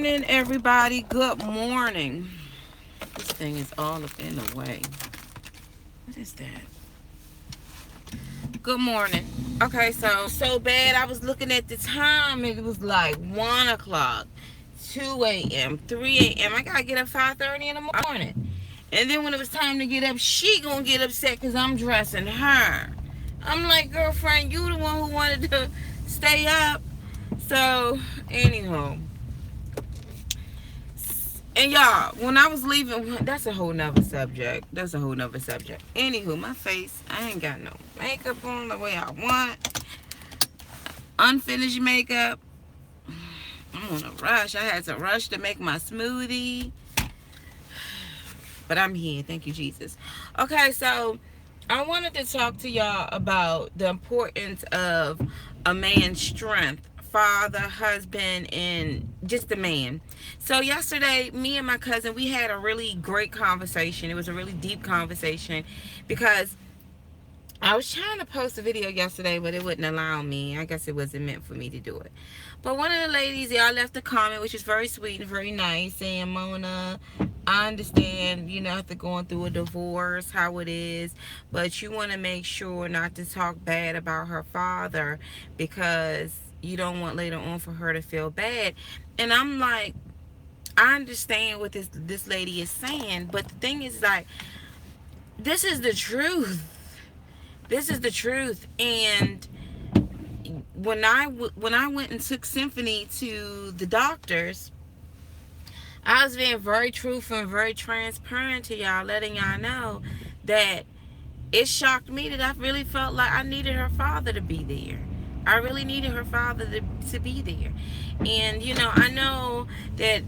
morning, everybody. Good morning. This thing is all up in the way. What is that? Good morning. Okay, so bad. I was looking at the time. And it was like 1 o'clock, 2 a.m., 3 a.m. I gotta get up 5:30 in the morning. And then when it was time to get up, she gonna get upset because I'm dressing her. I'm like, girlfriend, you the one who wanted to stay up. So, anyhow. And y'all, when I was leaving, that's a whole nother subject. That's a whole nother subject. Anywho, my face, I ain't got no makeup on the way I want. Unfinished makeup. I'm on a rush. I had to rush to make my smoothie. But I'm here. Thank you, Jesus. Okay, so I wanted to talk to y'all about the importance of a man's strength, father, husband, and just a man. So yesterday, me and my cousin, we had a really great conversation. It was a really deep conversation because I was trying to post a video yesterday, but it wouldn't allow me. I guess it wasn't meant for me to do it. But one of the ladies, y'all left a comment, which is very sweet and very nice, saying, Mona, I understand, after going through a divorce, how it is, but you want to make sure not to talk bad about her father because you don't want later on for her to feel bad. And I'm like, I understand what this lady is saying, but the thing is, like, this is the truth. This is the truth. And when I went and took Symphony to the doctors, I was being very truthful and very transparent to y'all, letting y'all know that it shocked me that I really felt like I needed her father to be there. I really needed her father to be there. And, I know that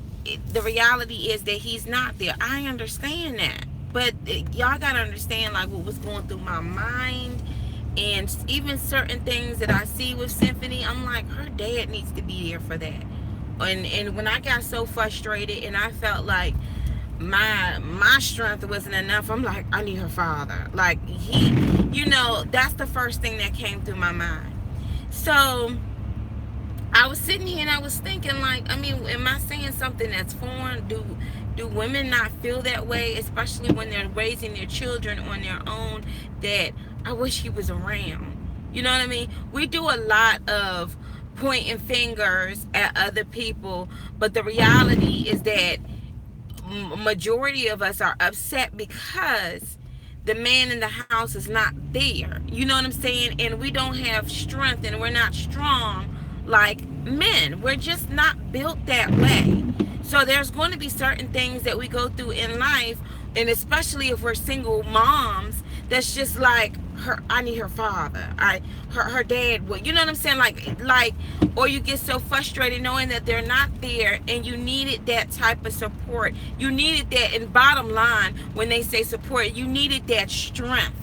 the reality is that he's not there. I understand that. But y'all got to understand, like, what was going through my mind. And even certain things that I see with Symphony, I'm like, her dad needs to be there for that. And when I got so frustrated and I felt like my strength wasn't enough, I'm like, I need her father. Like, that's the first thing that came through my mind. So I was sitting here and I was thinking, like, I mean, am I saying something that's foreign? Do women not feel that way, especially when they're raising their children on their own, that I wish he was around? You know what I mean? We do a lot of pointing fingers at other people, but the reality is that majority of us are upset because the man in the house is not there. You know what I'm saying? And we don't have strength and we're not strong like men. We're just not built that way. So there's going to be certain things that we go through in life, and especially if we're single moms, that's just like, I need her father. Her dad would. You know what I'm saying? Like, or you get so frustrated knowing that they're not there, and you needed that type of support. You needed that. And bottom line, when they say support, you needed that strength.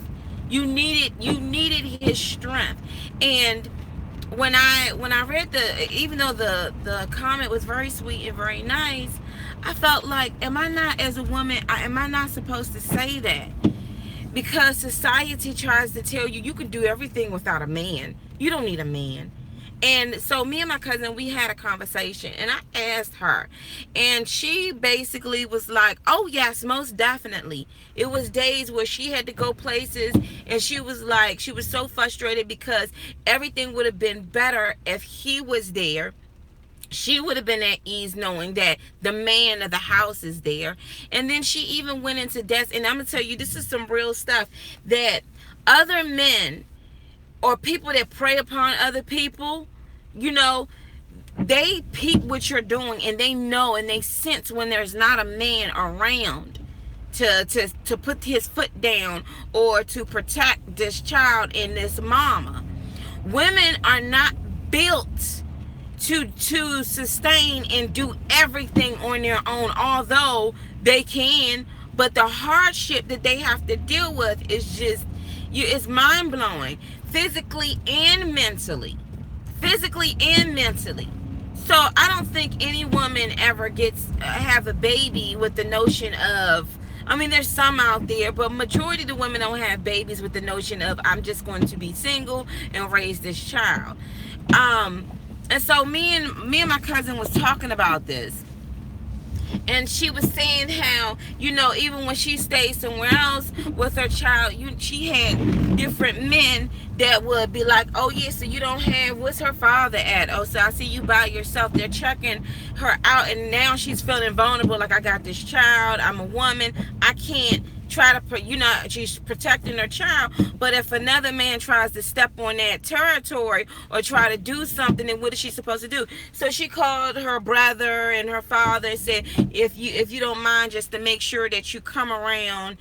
You needed his strength. And when I read even though the comment was very sweet and very nice, I felt like, am I not, as a woman, am I not supposed to say that? Because society tries to tell you can do everything without a man. You don't need a man. And so me and my cousin, we had a conversation, and I asked her, and she basically was like, oh yes, most definitely. It was days where she had to go places, and she was like, she was so frustrated because everything would have been better if he was there. She would have been at ease knowing that the man of the house is there. And then she even went into death. And I'm going to tell you, this is some real stuff, that other men or people that prey upon other people, they peep what you're doing, and they know and they sense when there's not a man around to put his foot down or to protect this child and this mama. Women are not built to sustain and do everything on their own, although they can, but the hardship that they have to deal with is just, it's mind-blowing, physically and mentally. So I don't think any woman ever have a baby with the notion of, I mean, there's some out there, but majority of the women don't have babies with the notion of, I'm just going to be single and raise this child. And so me and my cousin was talking about this. And she was saying how, even when she stayed somewhere else with her child, she had different men that would be like, oh yeah, so you don't have, what's her father at? Oh, so I see you by yourself. They're checking her out, and now she's feeling vulnerable, like, I got this child, I'm a woman, I can't try to, she's protecting her child. But if another man tries to step on that territory or try to do something, then what is she supposed to do? So she called her brother and her father and said, if you don't mind, just to make sure that you come around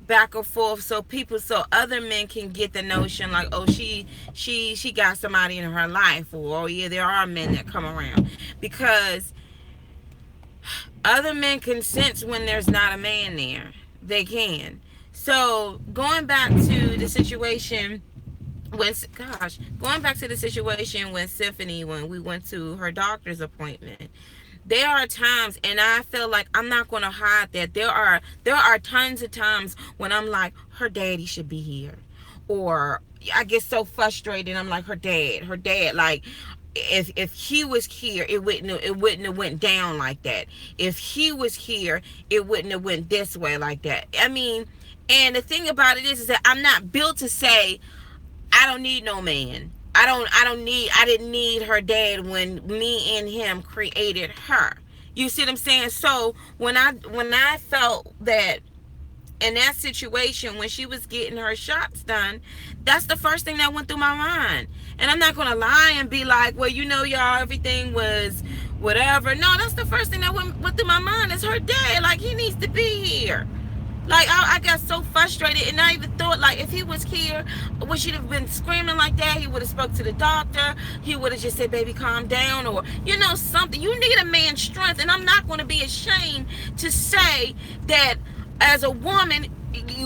back and forth, so other men can get the notion, like, oh, she got somebody in her life, or, oh yeah, there are men that come around, because other men can sense when there's not a man there. They can. So going back to the situation when Symphony, when we went to her doctor's appointment, there are times, and I feel like I'm not going to hide that there are tons of times when I'm like, her daddy should be here, or I get so frustrated. I'm like, her dad, like, if he was here, it wouldn't have went down like that. If he was here, it wouldn't have went this way like that. I mean, and the thing about it is that I'm not built to say I don't need no man. I didn't need her dad when me and him created her. You see what I'm saying? So when I felt that in that situation, when she was getting her shots done, that's the first thing that went through my mind. And I'm not going to lie and be like, well, y'all, everything was whatever. No, that's the first thing that went through my mind is her dad. Like, he needs to be here. Like, I got so frustrated, and I even thought, like, if he was here, would she have been screaming like that? He would have spoke to the doctor. He would have just said, baby, calm down, or, something. You need a man's strength, and I'm not going to be ashamed to say that as a woman,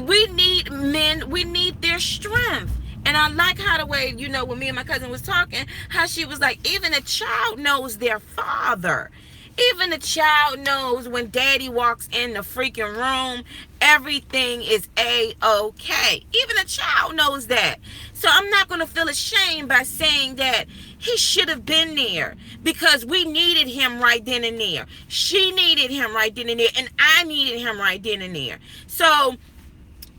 we need men, we need their strength. And I like how the way, when me and my cousin was talking, how she was like, even a child knows their father. Even a child knows when daddy walks in the freaking room, everything is A-okay. Even a child knows that. So I'm not going to feel ashamed by saying that he should have been there, because we needed him right then and there. She needed him right then and there, and I needed him right then and there. So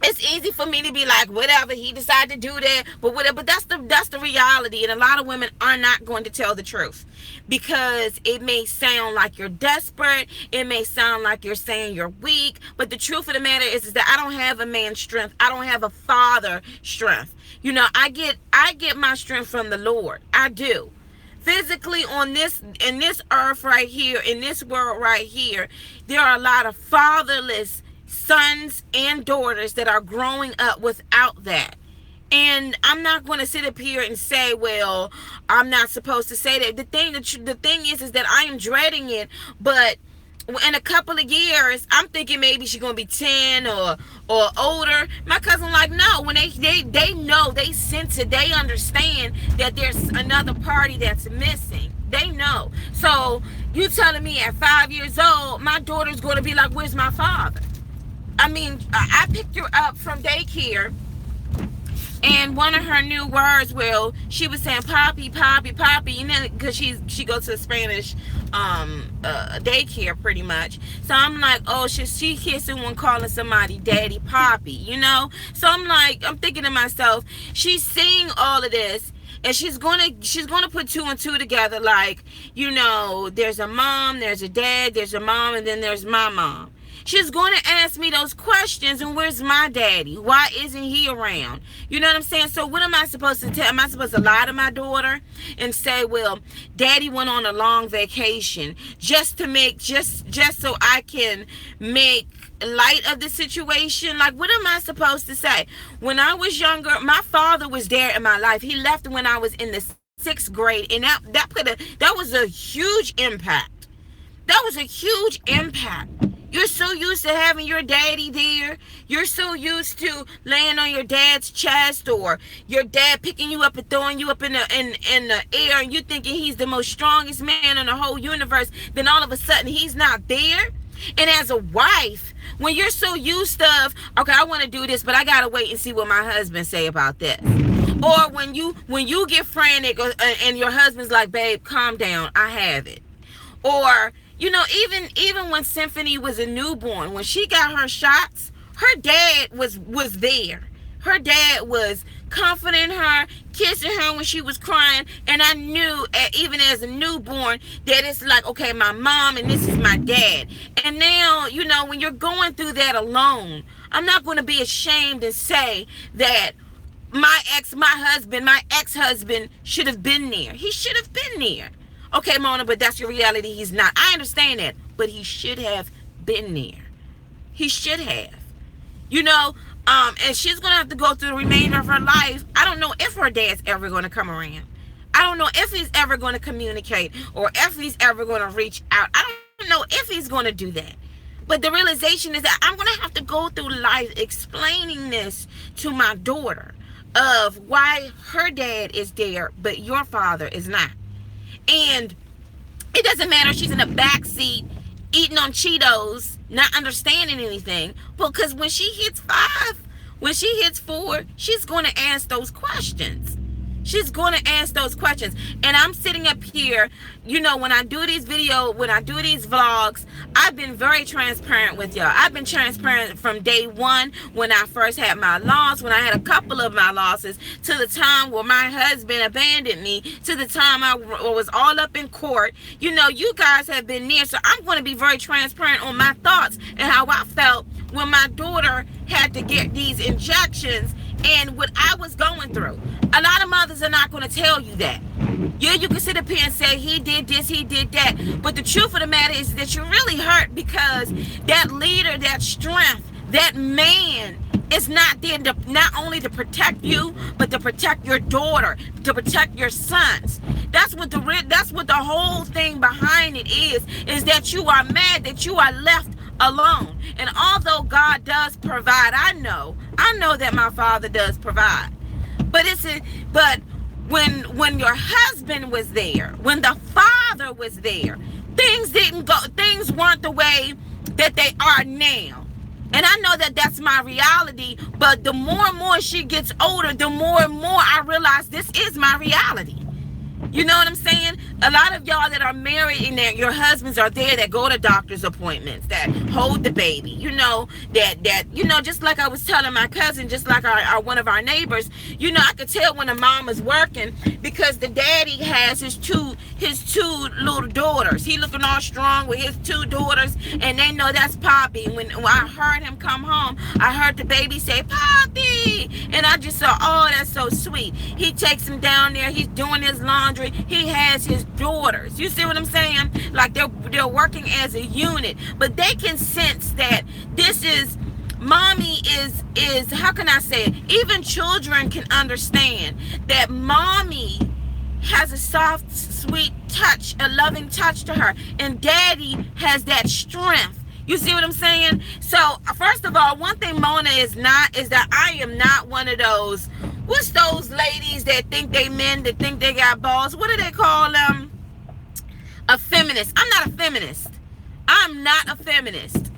it's easy for me to be like, whatever, he decided to do that, but whatever. But that's the reality, and a lot of women are not going to tell the truth, because it may sound like you're desperate, it may sound like you're saying you're weak, but the truth of the matter is that I don't have a man's strength. I don't have a father strength. I get my strength from the Lord. I do. Physically, in this earth right here, in this world right here, there are a lot of fatherless sons and daughters that are growing up without that. And I'm not going to sit up here and say, well, I'm not supposed to say that. The thing is that I am dreading it, but in a couple of years, I'm thinking maybe she's going to be 10 or older. My cousin like, no, when they know, they sense it, they understand that there's another party that's missing. They know. So you telling me at 5 years old, my daughter's going to be like, where's my father? I mean, I picked her up from daycare, and one of her new words, well, she was saying "papi, papi, papi," and then because she goes to Spanish daycare pretty much. So I'm like, oh, she kissing when calling somebody daddy, papi, So I'm thinking to myself, she's seeing all of this, and she's gonna put two and two together, like, there's a mom, there's a dad, there's a mom, and then there's my mom. She's going to ask me those questions, and where's my daddy? Why isn't he around? You know what I'm saying? So what am I supposed to tell? Am I supposed to lie to my daughter and say, well, daddy went on a long vacation just so I can make light of the situation? Like, what am I supposed to say? When I was younger, my father was there in my life. He left when I was in the 6th grade, and that was a huge impact. That was a huge impact. You're so used to having your daddy there. You're so used to laying on your dad's chest, or your dad picking you up and throwing you up in the air, and you thinking he's the most strongest man in the whole universe. Then all of a sudden he's not there. And as a wife, when you're so used to, okay, I want to do this, but I gotta wait and see what my husband say about this. Or when you get frantic, and your husband's like, babe, calm down, I have it. Or You know, even when Symphony was a newborn, when she got her shots, her dad was there. Her dad was comforting her, kissing her when she was crying, and I knew, even as a newborn, that it's like, okay, my mom and this is my dad. And now, you know, when you're going through that alone, I'm not going to be ashamed and say that my ex-husband should have been there. He should have been there. Okay, Mona, but that's your reality. He's not. I understand that, but he should have been there. He should have. You know, and she's going to have to go through the remainder of her life. I don't know if her dad's ever going to come around. I don't know if he's ever going to communicate or if he's ever going to reach out. I don't know if he's going to do that. But the realization is that I'm going to have to go through life explaining this to my daughter of why her dad is there, but your father is not. And it doesn't matter if she's in the back seat eating on Cheetos, not understanding anything, because when she hits 5, when she hits 4, she's going to ask those questions. She's going to ask those questions. And I'm sitting up here, you know, when I do these videos, when I do these vlogs, I've been very transparent with y'all. I've been transparent from day one when I first had my loss, when I had a couple of my losses, to the time where my husband abandoned me, to the time I was all up in court. You know, you guys have been near. So I'm going to be very transparent on my thoughts and how I felt when my daughter had to get these injections and what I was going through. A lot of mothers are not going to tell you that. Yeah, you can sit up here and say he did this, he did that, but the truth of the matter is that you're really hurt because that leader, that strength, that man is not there to, not only to protect you, but to protect your daughter, to protect your sons. That's what the whole thing behind it is that you are mad that you are left alone. And although God does provide, I know that my father does provide. But when your husband was there, when the father was there, things weren't the way that they are now. And I know that that's my reality, but the more and more she gets older, the more and more I realize this is my reality. You know what I'm saying? A lot of y'all that are married and that your husbands are there, that go to doctor's appointments, that hold the baby, you know, that you know, just like I was telling my cousin, just like our one of our neighbors, you know, I could tell when the mom is working because the daddy has his two little daughters. He looking all strong with his 2 daughters, and they know that's Poppy. When I heard him come home, I heard the baby say, Poppy, and I just saw, oh, that's so sweet. He takes him down there, he's doing his laundry, he has his daughters. You see what I'm saying? Like they're working as a unit, but they can sense that this is mommy is how can I say it? Even children can understand that mommy has a soft, sweet touch, a loving touch to her, and daddy has that strength. You see what I'm saying? So first of all, one thing Mona is that I am not one of those, what's those ladies that think they men, that think they got balls? What do they call them? A feminist. I'm not a feminist. I'm not a feminist.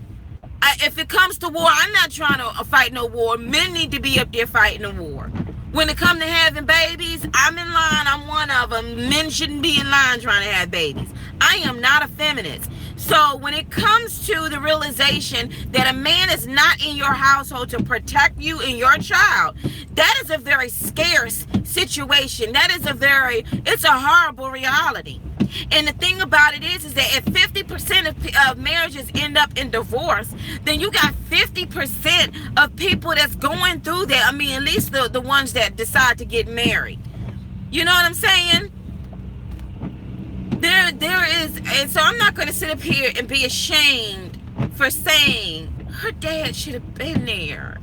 If it comes to war, I'm not trying to fight no war. Men need to be up there fighting a war. When it comes to having babies, I'm in line. I'm one of them. Men shouldn't be in line trying to have babies. I am not a feminist. So when it comes to the realization that a man is not in your household to protect you and your child, that is a very scarce situation. It's a horrible reality. And the thing about it is that if 50% of marriages end up in divorce, then you got 50% of people that's going through that. I mean, at least the ones that decide to get married. You know what I'm saying? There is, and so I'm not going to sit up here and be ashamed for saying her dad should have been there.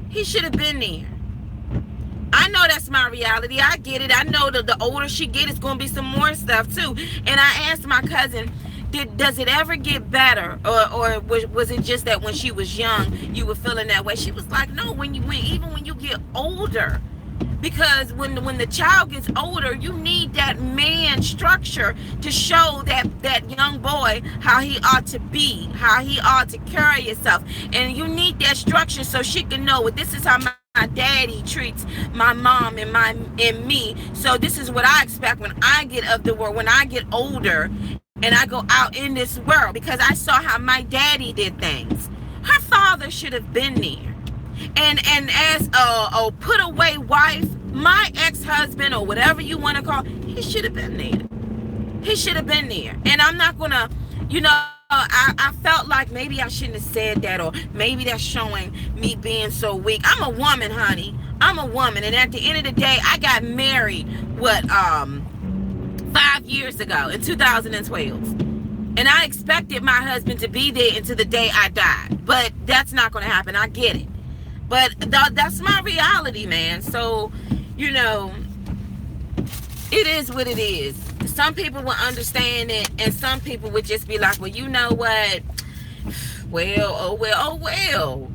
He should have been there. I know that's my reality. I get it. I know that the older she gets, it's going to be some more stuff too. And I asked my cousin, does it ever get better, or was it just that when she was young you were feeling that way? She was like, no, even when you get older. Because when the child gets older, you need that man structure to show that young boy how he ought to be, how he ought to carry himself. And you need that structure so she can know, well, this is how my daddy treats my mom and me. So this is what I expect when I get of the world, when I get older. and I go out in this world because I saw how my daddy did things. Her father should have been there. And as a put away wife, my ex-husband or whatever you want to call, he should have been there. He should have been there. And I'm not gonna, I felt like maybe I shouldn't have said that, or maybe that's showing me being so weak. I'm a woman, honey. I'm a woman, and at the end of the day, I got married 5 years ago in 2012. And I expected my husband to be there until the day I died. But that's not going to happen. I get it. But that's my reality, man. So, it is what it is. Some people will understand it, and some people would just be like, well, you know what? Well, oh well.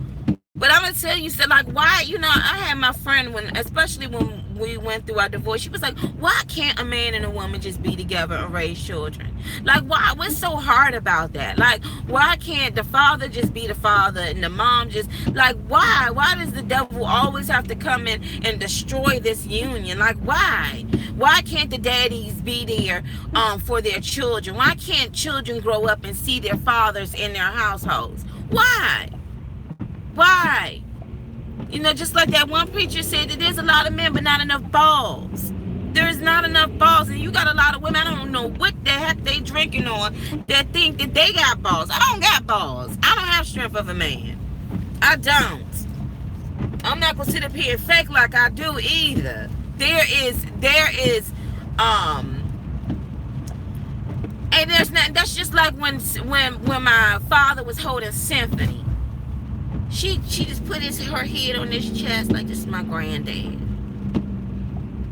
But I'm going to tell you, so like, why, I had my friend, especially when we went through our divorce, she was like, why can't a man and a woman just be together and raise children? Like, why? What's so hard about that? Like, why can't the father just be the father and the mom just, like, why? Why does the devil always have to come in and destroy this union? Like, why? Why can't the daddies be there for their children? Why can't children grow up and see their fathers in their households? Why? Why? Just like that one preacher said, that there's a lot of men but not enough balls. There is not enough balls, and you got a lot of women, I don't know what the heck they drinking on, that think that they got balls. I don't got balls. I don't have strength of a man. I don't. I'm not gonna sit up here and fake like I do either. There is and there's not, that's just like when my father was holding Symphony. She just put her head on his chest like, this is my granddad.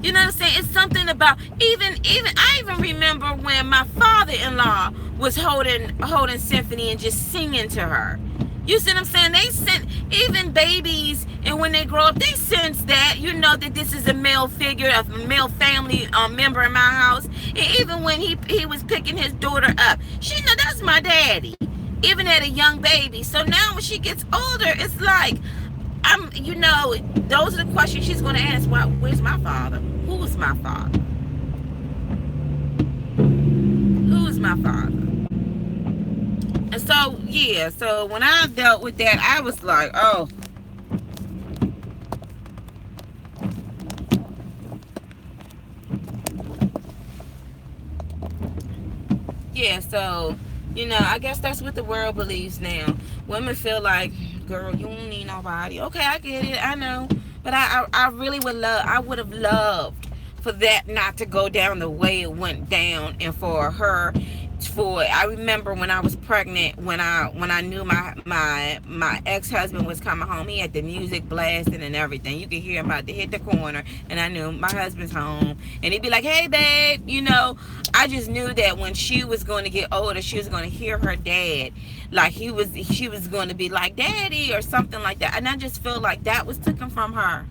You know what I'm saying? It's something about, even I even remember when my father-in-law was holding Symphony and just singing to her. You see what I'm saying? They sent, even babies, and when they grow up, they sense that, that this is a male figure, a male family member in my house. And even when he was picking his daughter up, she know that's my daddy. Even at a young baby. So now when she gets older, it's like, those are the questions she's going to ask. Well, where's my father? Who is my father? Who is my father? And so, yeah, so when I dealt with that, I was like, oh. Yeah, so, I guess that's what the world believes now. Women feel like, girl, you don't need nobody. Okay, I get it. I know. But I really would have loved for that not to go down the way it went down, and for her, I remember when I was pregnant, when I knew my ex-husband was coming home, he had the music blasting and everything. You could hear him about to hit the corner, and I knew my husband's home, and he'd be like, hey babe, I just knew that when she was going to get older, she was going to hear her dad, like she was going to be like daddy or something like that. And I just feel like that was taken from her.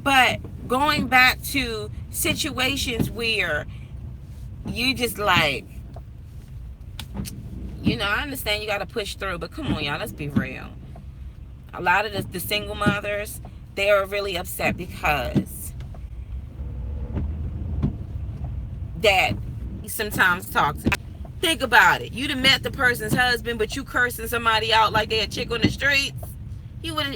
But going back to situations where you just like, I understand you got to push through, but come on, y'all, let's be real. A lot of the single mothers, they are really upset because dad sometimes talks. Think about it. You'd have met the person's husband, but you cursing somebody out like they're a chick on the streets. He would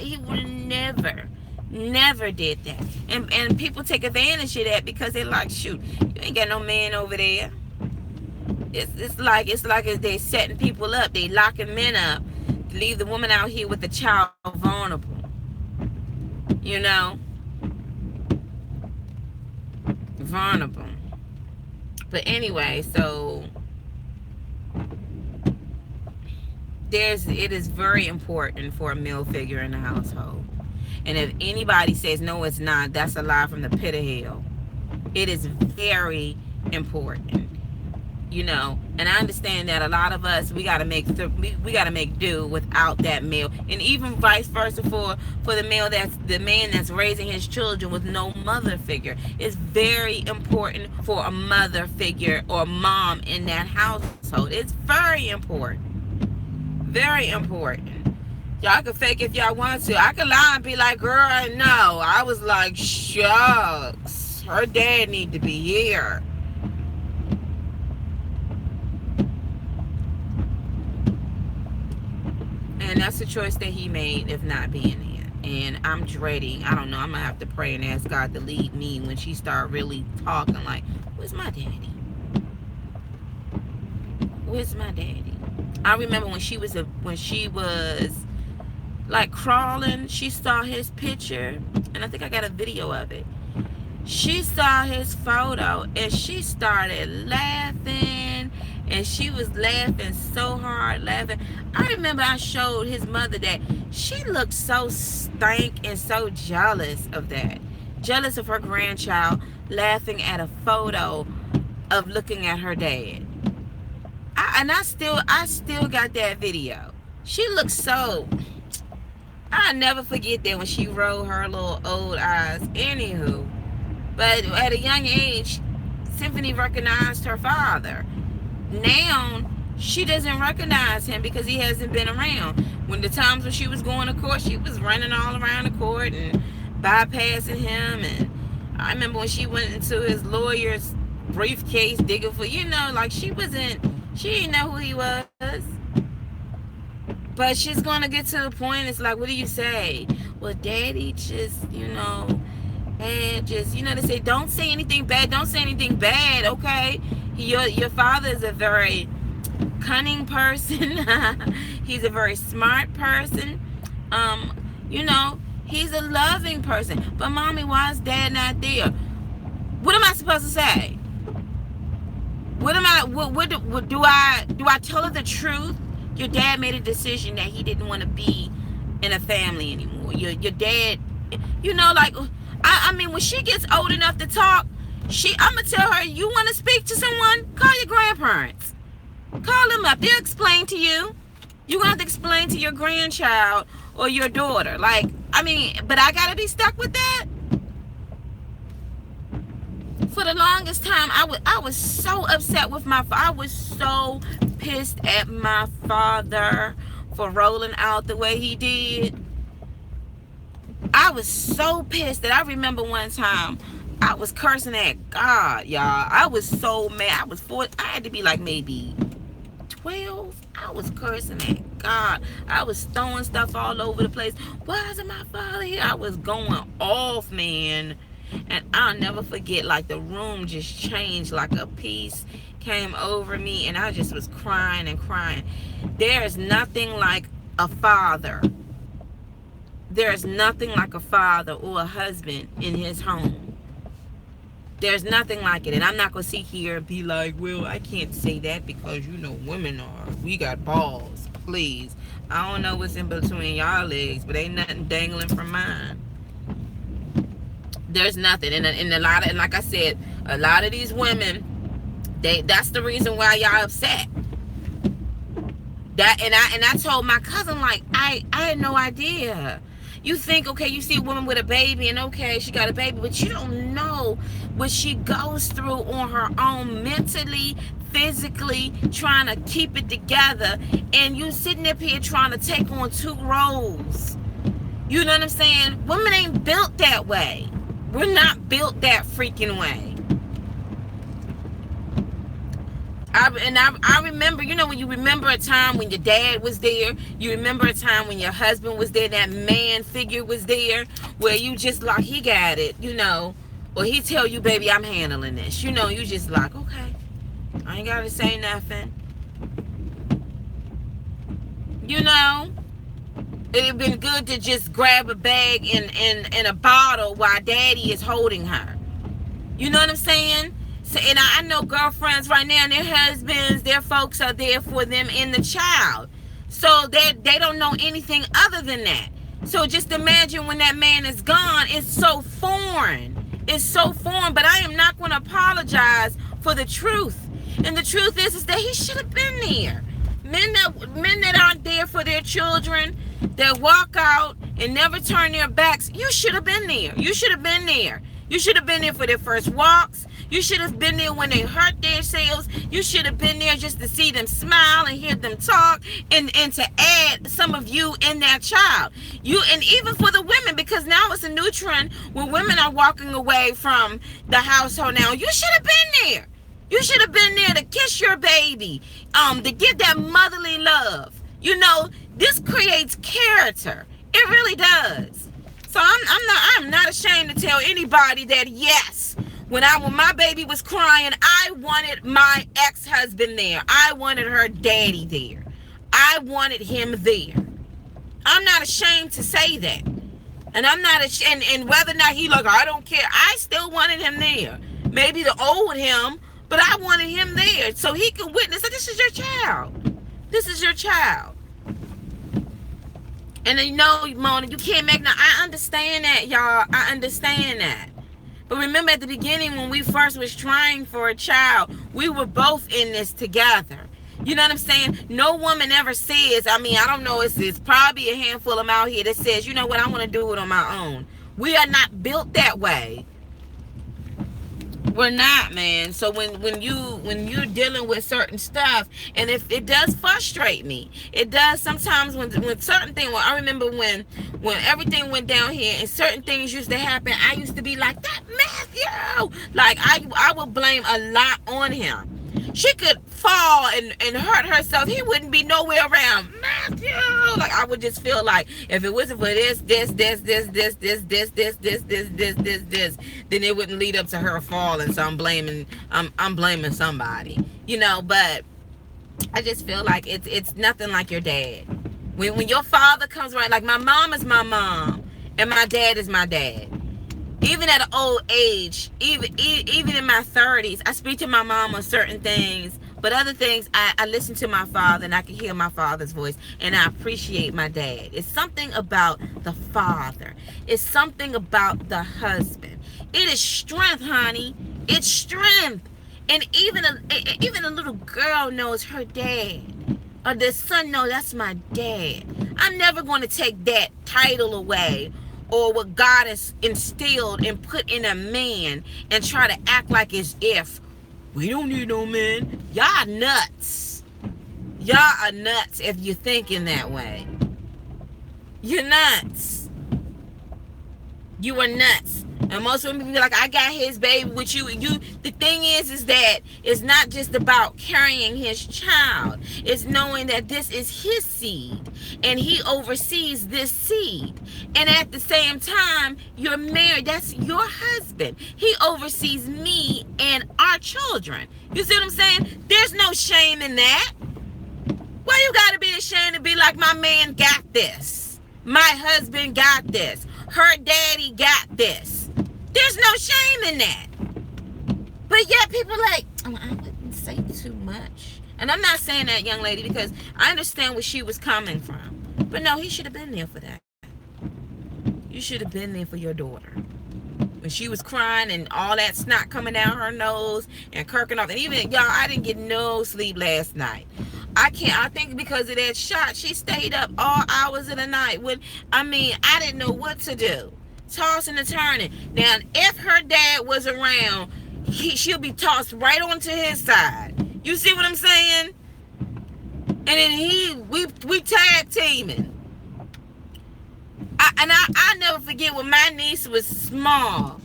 never did that. And people take advantage of that because they're like, shoot, you ain't got no man over there. It's like they're setting people up. They locking men up to leave the woman out here with the child vulnerable. Vulnerable. But anyway, so it is very important for a male figure in the household. And if anybody says no, it's not, that's a lie from the pit of hell. It is very important, And I understand that a lot of us, we gotta make do without that male, and even vice versa for the man that's raising his children with no mother figure. It's very important for a mother figure or mom in that household. It's very important. Very important. Y'all can fake if y'all want to. I could lie and be like, girl, no. I was like, shucks. Her dad need to be here. And that's the choice that he made of not being there. And I'm dreading, I don't know, I'm gonna have to pray and ask God to lead me when she start really talking like, where's my daddy? Where's my daddy? I remember when she was like crawling, she saw his picture, and I think I got a video of it. She saw his photo and she started laughing, and she was laughing so hard, laughing. I remember I showed his mother that. She looked so stank and so jealous of that. Jealous of her grandchild laughing at a photo of looking at her dad. I still got that video. She looked so, I'll never forget that when she rolled her little old eyes. Anywho, but at a young age, Symphony recognized her father. Now, she doesn't recognize him because he hasn't been around. When the times when she was going to court, she was running all around the court and bypassing him. And I remember when she went into his lawyer's briefcase digging for, like she didn't know who he was. But she's going to get to the point, it's like, what do you say? Well, daddy just, and just, they say, don't say anything bad. Don't say anything bad, okay? Your father is a very cunning person. He's a very smart person. He's a loving person. But mommy, why is dad not there? What am I supposed to say? What do I tell her the truth? Your dad made a decision that he didn't want to be in a family anymore. Your dad, I mean, when she gets old enough to talk, I'm gonna tell her, you want to speak to someone? Call your grandparents. Call them up. They'll explain to you. You're gonna have to explain to your grandchild or your daughter. But I gotta be stuck with that. For the longest time, I was so upset with my father. I was so pissed at my father for rolling out the way he did. I was so pissed that I remember one time I was cursing at God, y'all. I was so mad. I had to be like maybe 12. I was cursing at God. I was throwing stuff all over the place. Why isn't my father here? I was going off, man. And I'll never forget, like, the room just changed, like a peace came over me, and I just was crying and crying. There is nothing like a father. There is nothing like a father or a husband in his home. There's nothing like it. And I'm not going to sit here and be like, well, I can't say that because, women we got balls. Please. I don't know what's in between y'all legs, but ain't nothing dangling from mine. There's nothing. And like I said, a lot of these women, that's the reason why y'all upset. I told my cousin, like, I had no idea. You think, okay, you see a woman with a baby, and okay, she got a baby, but you don't know what she goes through on her own, mentally, physically, trying to keep it together, and you sitting up here trying to take on two roles. You know what I'm saying? Women ain't built that way. We're not built that freaking way. I remember, when you remember a time when your dad was there, you remember a time when your husband was there, that man figure was there, where you just like, he got it, or he tell you, baby, I'm handling this. You just like, okay, I ain't gotta say nothing. It'd been good to just grab a bag and a bottle while daddy is holding her. You know what I'm saying? So, and I know girlfriends right now, their husbands, their folks are there for them and the child. So they don't know anything other than that. So just imagine when that man is gone, it's so foreign. It's so foreign, but I am not going to apologize for the truth. And the truth is that he should have been there. Men that aren't there for their children, that walk out and never turn their backs, you should have been there. You should have been there. You should have been there for their first walks. You should have been there when they hurt themselves. You should have been there just to see them smile and hear them talk, and to add some of you in that child. And even for the women, because now it's a new trend where women are walking away from the household now. You should have been there. You should have been there to kiss your baby, to give that motherly love. You know, this creates character. It really does. So I'm not ashamed to tell anybody that yes, when my baby was crying, I wanted my ex-husband there. I wanted her daddy there. I wanted him there. I'm not ashamed to say that. And I'm not ashamed, and whether or not he like, I don't care. I still wanted him there. Maybe the old him, but I wanted him there so he could witness that this is your child. This is your child. And you know, Mona, you can't make no. I understand that, y'all. I understand that. But remember at the beginning when we first was trying for a child, we were both in this together. You know what I'm saying? No woman ever says, I mean, I don't know, it's probably a handful of them out here that says, you know what, I want to do it on my own. We are not built that way. We're not, man. So when you're dealing with certain stuff, and if it does frustrate me, it does sometimes when certain things. Well, I remember when everything went down here and certain things used to happen. I used to be like, that Matthew, like I would blame a lot on him. She could fall and hurt herself. He wouldn't be nowhere around. Matthew, like I would just feel like if it wasn't for this, then it wouldn't lead up to her falling. So I'm blaming somebody, you know. But I just feel like it's nothing like your dad. When your father comes around, like my mom is my mom and my dad is my dad. Even at an old age, even in my 30s, I speak to my mom on certain things, but other things, I listen to my father and I can hear my father's voice, and I appreciate my dad. It's something about the father. It's something about the husband. It is strength, honey. It's strength. And even a little girl knows her dad, or the son knows that's my dad. I'm never going to take that title away, or what God has instilled and put in a man and try to act like as if we don't need no man. Y'all nuts. Y'all are nuts if you're thinking that way. You're nuts. You are nuts. And most women be like, I got his baby with you. The thing is that it's not just about carrying his child. It's knowing that this is his seed and he oversees this seed. And at the same time, you're married. That's your husband. He oversees me and our children. You see what I'm saying? There's no shame in that. Why you gotta be ashamed to be like, my man got this? My husband got this. Her daddy got this. There's no shame in that. But yet people like, oh, I wouldn't say too much. And I'm not saying that, young lady, because I understand where she was coming from. But no, he should have been there for that. You should have been there for your daughter. When she was crying and all that snot coming down her nose and kirking off. And even, y'all, I didn't get no sleep last night. I think because of that shot, she stayed up all hours of the night. I didn't know what to do. Tossing and turning. Now, if her dad was around, she'll be tossed right onto his side. You see what I'm saying? And then we tag teaming. I never forget when my niece was small.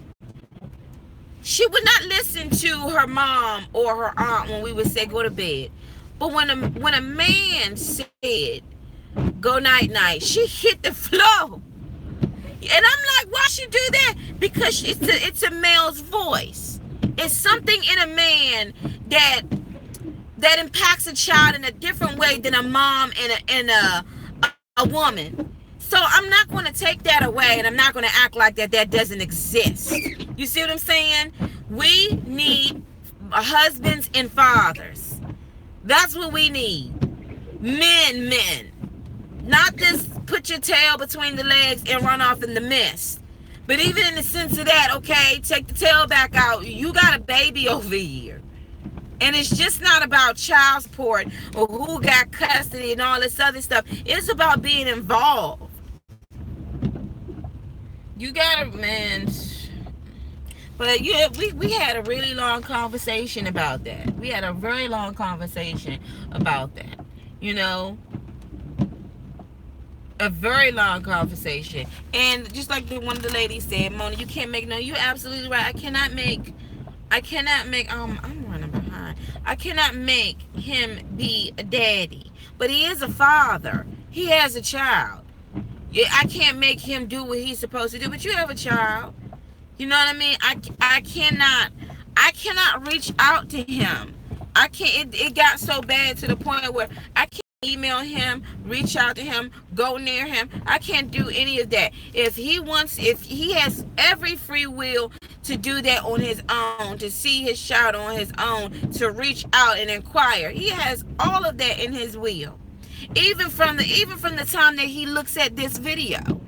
She would not listen to her mom or her aunt when we would say go to bed. But when a man said go night night, she hit the floor. And I'm like, why she do that? Because it's a male's voice. It's something in a man that impacts a child in a different way than a mom and a woman. So I'm not going to take that away, and I'm not going to act like that doesn't exist. You see what I'm saying? We need husbands and fathers. That's what we need. Men. Not this put your tail between the legs and run off in the mist. But even in the sense of that, okay, take the tail back out. You got a baby over here. And it's just not about child support or who got custody and all this other stuff. It's about being involved. You gotta, man. But yeah, we had a really long conversation about that. We had a very long conversation about that. You know? A very long conversation. And just like one of the ladies said, Mona, you can't make, no, you're absolutely right. I cannot make, I'm running behind. I cannot make him be a daddy. But he is a father. He has a child. Yeah, I can't make him do what he's supposed to do. But you have a child. You know what I mean? I cannot reach out to him. I can't. It got so bad to the point where I can't email him, reach out to him, go near him. I can't do any of that. If he has every free will to do that on his own, to see his child on his own, to reach out and inquire. He has all of that in his will. Even from the time that he looks at this video.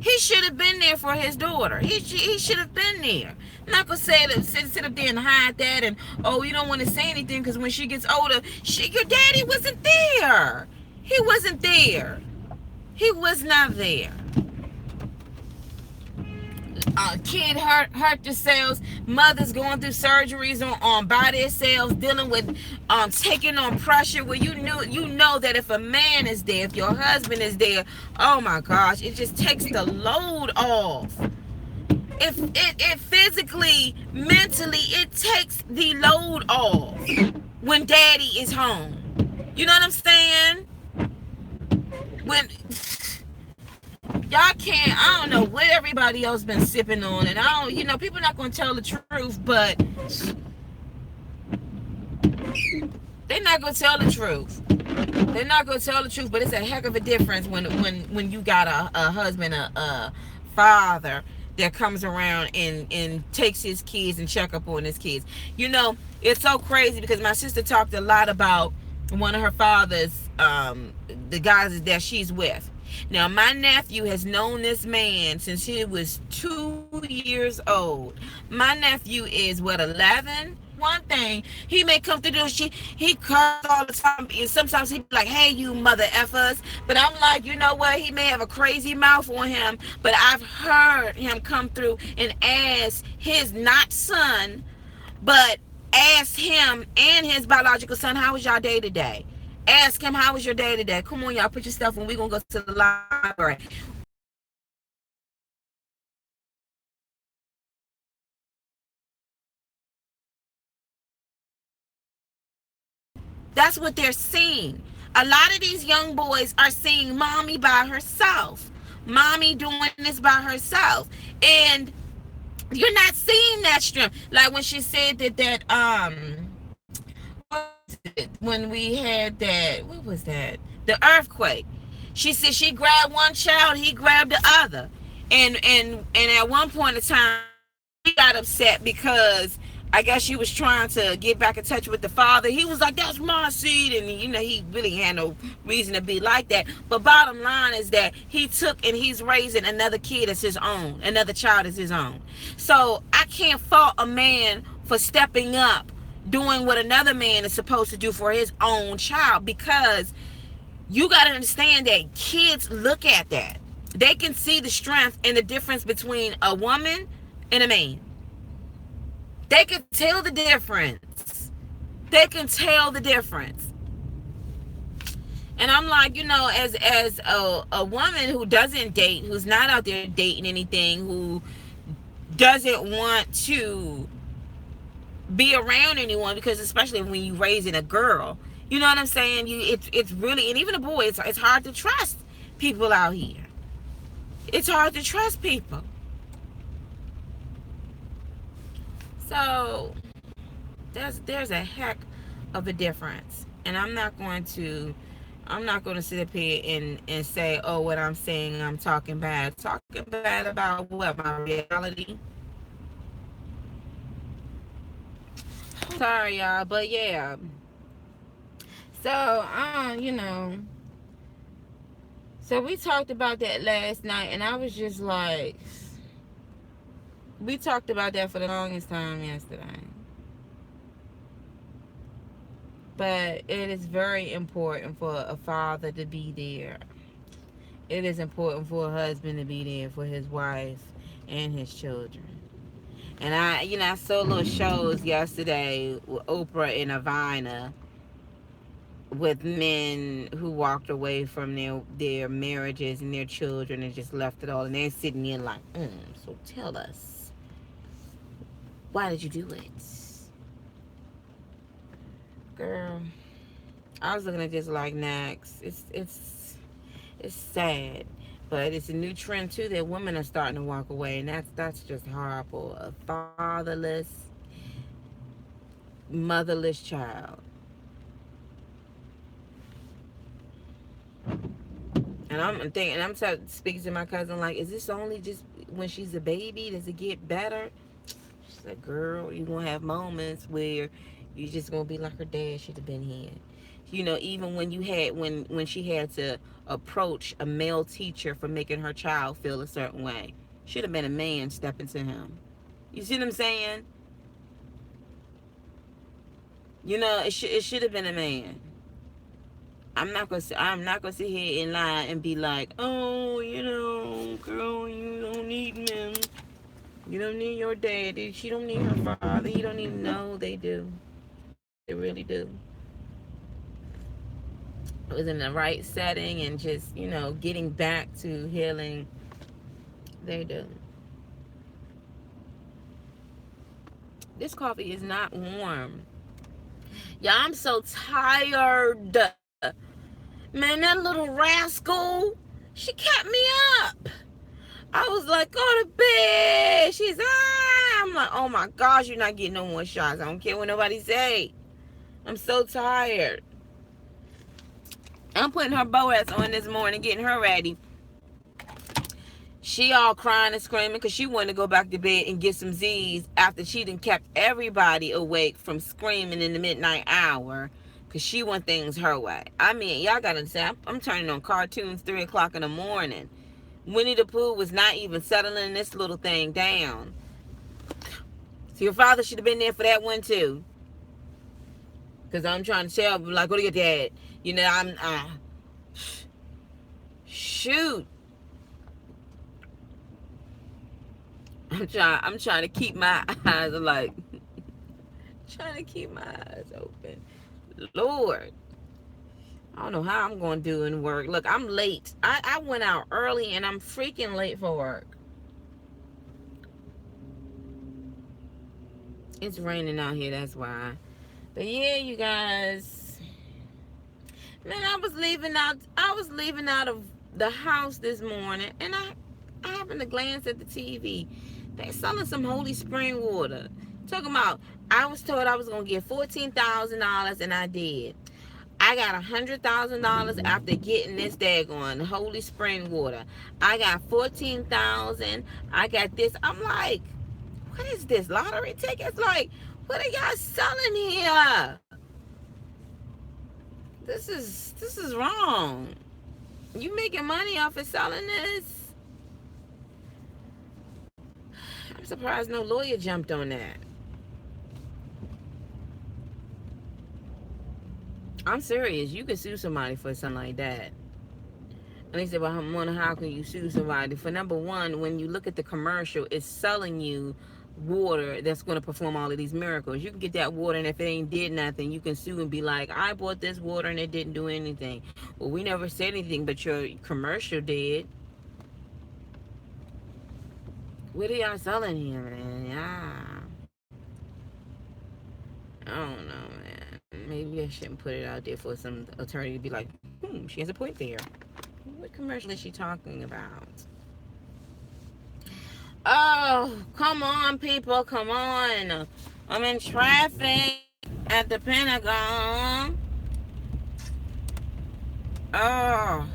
He should have been there for his daughter. He should have been there. I'm not gonna say that, sit up there and hide that, and oh, you don't want to say anything because when she gets older, your daddy wasn't there. He wasn't there. He was not there. Kid hurt themselves. Mothers going through surgeries on by themselves, dealing with taking on pressure. Where you know that if a man is there, if your husband is there, oh my gosh, it just takes the load off. If it physically, mentally, it takes the load off when daddy is home. You know what I'm saying? When y'all can't, I don't know what everybody else been sipping on, and I don't, people not gonna tell the truth, but they're not gonna tell the truth. They're not gonna tell the truth, but it's a heck of a difference when you got a husband, a father that comes around and takes his kids and check up on his kids. It's so crazy because my sister talked a lot about one of her fathers, the guys that she's with. Now, my nephew has known this man since he was 2 years old. My nephew is, 11? One thing, he may come through he curses all the time, and sometimes he be like, hey, you mother effers. But I'm like, you know what? He may have a crazy mouth on him, but I've heard him come through and ask his not son, but ask him and his biological son, how was y'all day today? Ask him, how was your day today? Come on, y'all, put your stuff on. We're going to go to the library. That's what they're seeing. A lot of these young boys are seeing mommy by herself. Mommy doing this by herself. And you're not seeing that strength. Like when she said when we had that, what was that? The earthquake. She said she grabbed one child, he grabbed the other. And at one point in time, he got upset because I guess she was trying to get back in touch with the father. He was like, that's my seed. And, he really had no reason to be like that. But bottom line is that he took and he's raising another kid as his own. Another child as his own. So I can't fault a man for stepping up, doing what another man is supposed to do for his own child, because you got to understand that kids look at that. They can see the strength and the difference between a woman and a man. They can tell the difference. They can tell the difference. And I'm like, as a woman who doesn't date, who's not out there dating anything, who doesn't want to be around anyone, because especially when you raising a girl, you know what I'm saying? It's really, and even a boy, it's hard to trust people out here. It's hard to trust people. So there's a heck of a difference, and I'm not going to sit up here and say, oh, what I'm saying, I'm talking bad about what, my reality. Sorry, y'all, but yeah. So so we talked about that last night, and I was just like, we talked about that for the longest time yesterday. But it is very important for a father to be there. It is important for a husband to be there for his wife and his children. And I saw little shows yesterday with Oprah and Ivana, with men who walked away from their marriages and their children and just left it all. And they're sitting there like, so tell us, why did you do it? girl, I was looking at this like next. It's sad, but it's a new trend too that women are starting to walk away, and that's just horrible. A fatherless, motherless child. And I'm thinking, speaking to my cousin, like, is this only just when she's a baby? Does it get better? She's like, girl, you're going to have moments where you're just going to be like her dad should have been here. You know, even when when she had to approach a male teacher for making her child feel a certain way. Should have been a man stepping to him. You see what I'm saying? You know, it should have been a man. I'm not gonna sit here and lie and be like, oh, you know, girl, you don't need men. You don't need your daddy. She don't need her father. You don't even know. They do. They really do. It was in the right setting and just, you know, getting back to healing. They do. This coffee is not warm. Yeah, I'm so tired. Man, that little rascal, she kept me up. I was like, go to bed. She's, I'm like, oh my gosh, you're not getting no more shots. I don't care what nobody say. I'm so tired. I'm putting her Boaz on this morning, getting her ready. She all crying and screaming because she wanted to go back to bed and get some Z's after she done kept everybody awake from screaming in the midnight hour because she want things her way. I mean, y'all got to understand, I'm turning on cartoons 3 o'clock in the morning. Winnie the Pooh was not even settling this little thing down. So your father should have been there for that one too. Because I'm trying to tell, like, go to your dad. You know, shoot. I'm trying to keep my eyes like trying to keep my eyes open. Lord, I don't know how I'm going to do in work. Look, I'm late. I went out early and I'm freaking late for work. It's raining out here, that's why. But yeah, you guys. Man, I was leaving out of the house this morning and I happened to glance at the TV. They selling some Holy Spring water. Talking about, I was told I was going to get $14,000 and I did. I got $100,000 after getting this daggone Holy Spring water. I got $14,000. I got this. I'm like, what is this? Lottery tickets? Like, what are y'all selling here? This is wrong. You making money off of selling this? I'm surprised no lawyer jumped on that. I'm serious. You can sue somebody for something like that. And they said, well, how can you sue somebody? For number one, when you look at the commercial, it's selling you water that's going to perform all of these miracles. You can get that water, and if it ain't did nothing, you can sue and be like, I bought this water and it didn't do anything. Well, we never said anything, but your commercial did. What are y'all selling here, man? Yeah. I don't know, man. Maybe I shouldn't put it out there for some attorney to be like, she has a point there. What commercial is she talking about? Oh, come on, people, come on. I'm in traffic at the Pentagon. Oh.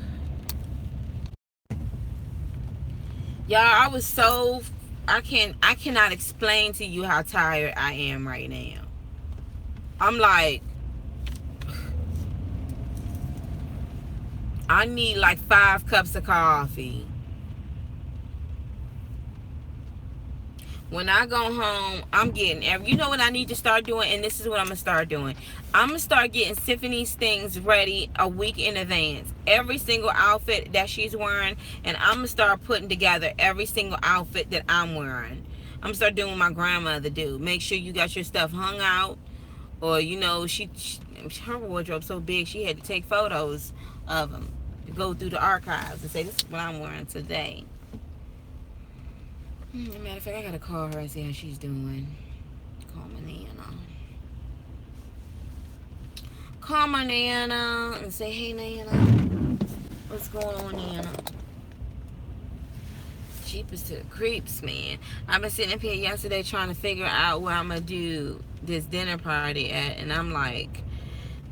Y'all, I was so, I cannot explain to you how tired I am right now. I'm like, I need like 5 cups of coffee. When I go home, I'm getting you know what I need to start doing, and this is what I'm gonna start doing. I'm gonna start getting Symphony's things ready a week in advance. Every single outfit that she's wearing, and I'm gonna start putting together every single outfit that I'm wearing. I'm gonna start doing what my grandmother do. Make sure you got your stuff hung out, or you know, her wardrobe's so big she had to take photos of them to go through the archives and say, this is what I'm wearing today. Matter of fact, I gotta call her and see how she's doing. Call Manana. call my Nana and say, hey, Nana, what's going on, Nana? Cheapest to the creeps, man. I've been sitting up here yesterday trying to figure out where I'm going to do this dinner party at, and I'm like,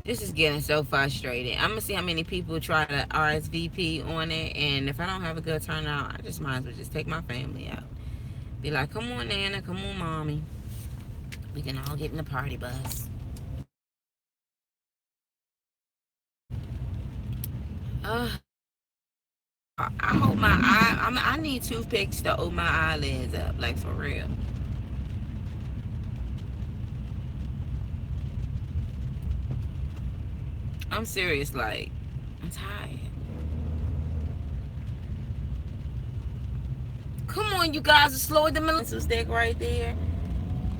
this is getting so frustrated. I'm going to see how many people try to RSVP on it, and if I don't have a good turnout, I just might as well just take my family out. Be like, come on, Nana, come on, Mommy. We can all get in the party bus. I hope my I need toothpicks to open my eyelids up, like for real. I'm serious, like, I'm tired. Come on, you guys, are slow the military stick right there.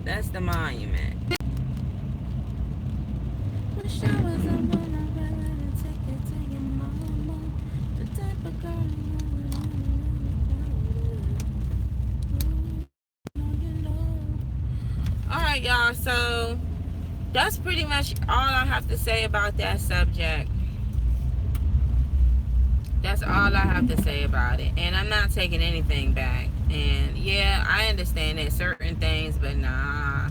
That's the monument. Alright, y'all, so that's pretty much all I have to say about that subject. That's all I have to say about it. And I'm not taking anything back. And yeah, I understand that certain things, but nah,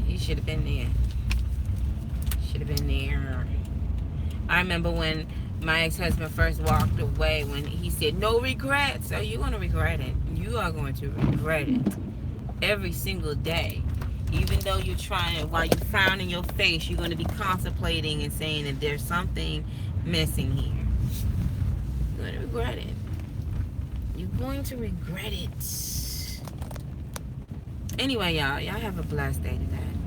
he should have been there. Should have been there. I remember when my ex-husband first walked away, when he said, no regrets. So you're going to regret it. You are going to regret it every single day. Even though you're trying, while you're frowning your face, you're going to be contemplating and saying that there's something missing here. You're going to regret it. You're going to regret it. Anyway, y'all have a blessed day today.